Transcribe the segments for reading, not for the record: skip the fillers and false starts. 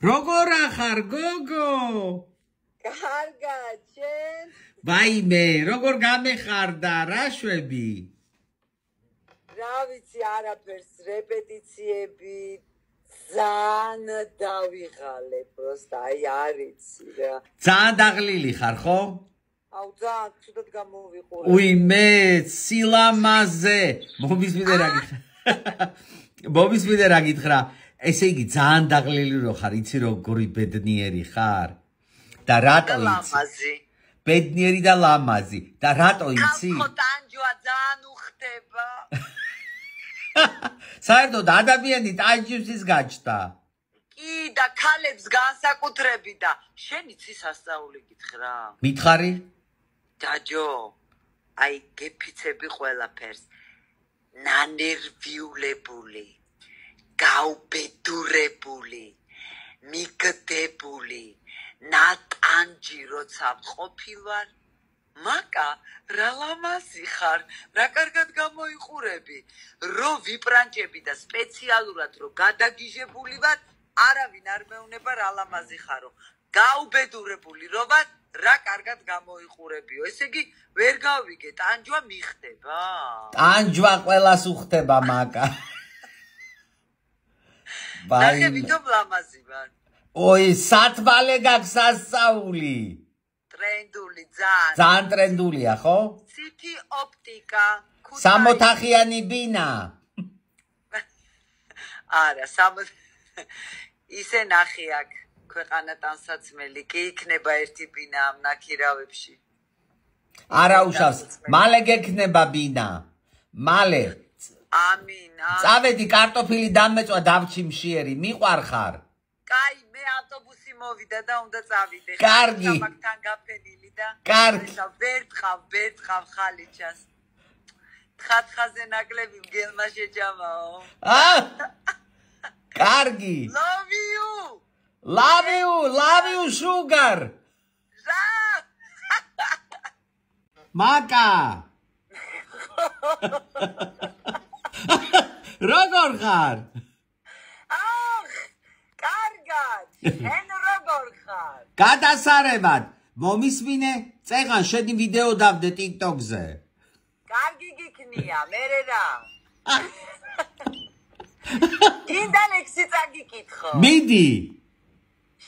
როგორ ახარ გოგო? კარგად, შენ? ვაიმე, როგორ გამეხარდა, რა შვები? რა ვიცი, არაფერს, რეპეტიციები ძალიან დავიღალე, პროსტა, აი არიცი რა. ძალიან დაღლილი ხარ, ხო? აუ, ძალიან ცუდად გამოვიყურე. უი, მე სილამაზე. მომისმინე რა გითხრა. ესე იგი ძალიან დაღლილი რო ხარ, იცი როგორი ბედნიერი ხარ? და რატო იცი? ბედნიერი და ლამაზი. და რატო იცი? ხო, ტანჯვა ძალიან უხდება. საერთოდ ადამიანი ტანჯვისის გაჩნდა. კი, და ქალებს განსაკუთრებით და შენ იცი სასწაული გითხრა? მითხარი? დაჯო, აი გეფიცები ყველაფერს. ნანერვიულებული, გაუბედურებული, მიგდებული, ნატანჯი როცა ყოფილვარ, მაკა რა ლამაზი ხარ, რა კარგად გამოიყურები, რო ვიპრანჭები და სპეციალურად რო გადაგიჟებული ვარ, არავინ არ მეუნება რა ლამაზი ხარო. გაუბედურებული რო ვარ, რა კარგად გამოიყურებიო. ესე იგი, ვერ გავიგე, ტანჯვა მიხდება? ტანჯვა ყველას უხდება, მაკა. ნახე, ვითომ ლამაზი ვარ. ой, სათვალე გაქვს სასწაული. ტრენდული, ძალიან. ძალიან ტრენდულია, ხო? ცითი ოპტიკა. 60-ხიანი ბინა. არა, ისე ნახე აქ. ქვეყანა ტანსაცმელი, კი იქნება ერთი ბინა ამ ნაქირავებში. არა უშავს, მალე გექნება ბინა. მალე. ამინ. წავედი კარტოფილი დამეწვა დავჩი მშიერი, მიყვარხარ. კაი, მე ავტობუსი მოვიდა და უნდა წავიდე. კარგი. მაგთან გაფენილი და კარგი. ვერთხავ ხალიჩას. თხათხაზე ნაკლები მგელმა შეჭამაო. კარგი. Love you, sugar. მაკა. როგორ ხარ? კარგად. შენ როგორ ხარ? გადასარევად. მომისმინე, წეღან შენი ვიდეო დავდე TikTok-ზე. კარგი გიქნია, მერე რა. კიდე ლექსი წაგიკითხო. მიდი.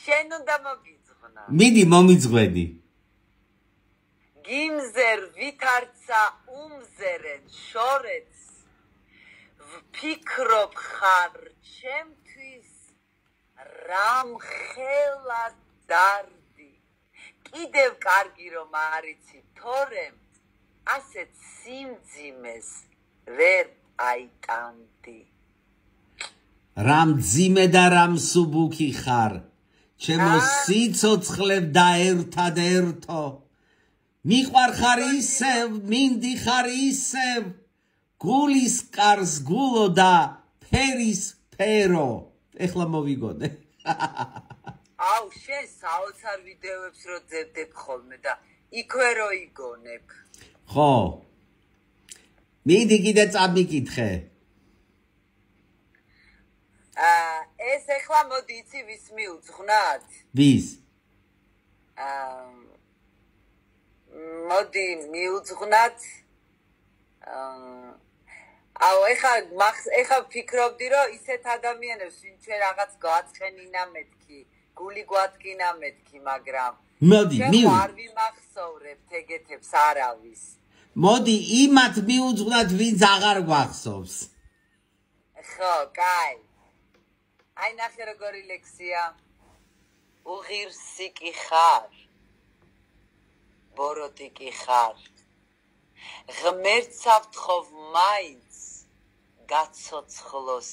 შენ უნდა მოგიძღვნა. მიდი მომიძღვენი. გიმზერ ვითარცა უმზერენ შორეც ვფიქრობ ხარ ჩემთვის რამ ხელა დარდი კიდევ კარგი რომ არიცი თორემ ასეთ სიმძიმეს ვერ აიტანდი რამ ძიმე და რამ სუბუქი ხარ ჩემო სიცოცხლე და ერთადერთო მიყვარხარ ისევ, მინდიხარ ისევ, გულის კარს გულო და ფერის ფერო. ეხლა მოვიგონე. აუ, შენ საოცარ ვიდეოებს რო ძებდებ ხოლმე და იქვე რო იგონებ. ხო. მიდი კიდე წამიკითხე. ეს ეხლა მოდი იცი ვის მიუძღვნათ? ვის? მოდი მიუძღვნათ აუ ეხა ვფიქრობდი რომ ისეთ ადამიანებს ვინ ჩვენ რაღაც გააცხენინა მეთქი გული გვადგინა მეთქი მაგრამ მოდი არ ვიმახსოვრებთ ეგეთებს არავის მოდი იმათ მიუძღვნათ ვინც აღარ გვახსოვს ხო კაი აი ნახე როგორი ლექსია უღირსი კი ხარ ბოროტიკი ხარ ღმერთსა ვთხოვ მაინც გაცოცხლოს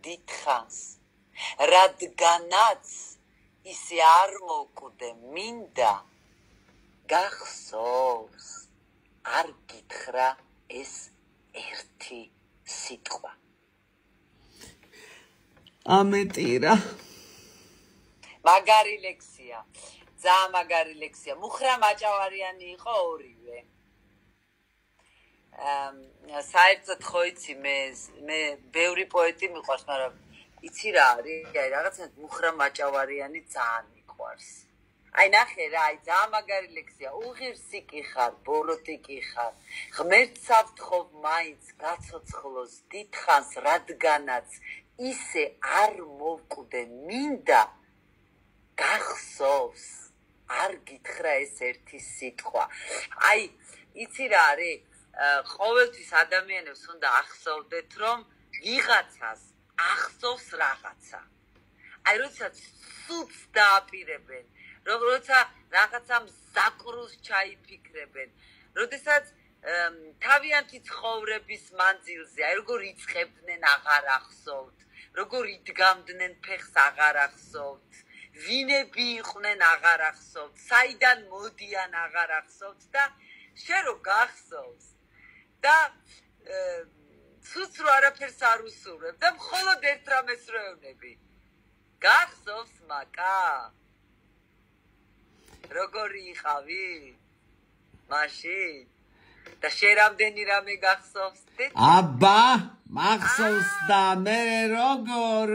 დიდხანს რადგანაც ისე არ მოკვდე მინდა გახსოვს არ გითხრა ეს ერთი სიტყვა ამეტირა მაგარი ლექსია ძალიან მაგარი ლექსია. მუხრა მაჭავარიანი იყო ორივე. საერთოდ ხო იცი მე ბევრი პოეტი მიყვარს, მაგრამ იცი რა არის? აი რაღაცა მუხრა მაჭავარიანი ძალიან მიყვარს. აი ნახე რა, აი ძალიან მაგარი ლექსია. უღირსი კი ხარ, ბოროტი კი ხარ. ღმერთს ავთხოვ მაინც გაცოცხლოს დიდხანს, რადგანაც ისე არ მოვკვდე მინდა გახსოვს. არ გითხრა ეს ერთი სიტყვა. აი, იცი რა არის? ყოველთვის ადამიანებს უნდა ახსოვდეთ, რომ ვიღაცას ახსოვს რაღაცა. აი, როდესაც სულს დააპირებენ, როცა რაღაცა მზაკრუს ჩაიფიქრებენ, როდესაც თავიანთი ცხოვრების მანძილზე, აი როგორ იწყებდნენ აღარ ახსოვთ, როგორ იდგამდნენ ფეხს აღარ ახსოვთ, ვინები იყვნენ აღარ ახსოვთ, საიდან მოდიან აღარ ახსოვთ და შენ რო გახსოვს და ცუც რო არაფერს არ უსურვებ და მხოლოდ ერთ რამეს რო ევნები. გახსოვს მაკა? როგორი იყავი? მაშინ? და შენ რამდენი რამე გახსოვს? აბა, მახსოვს და მე როგორ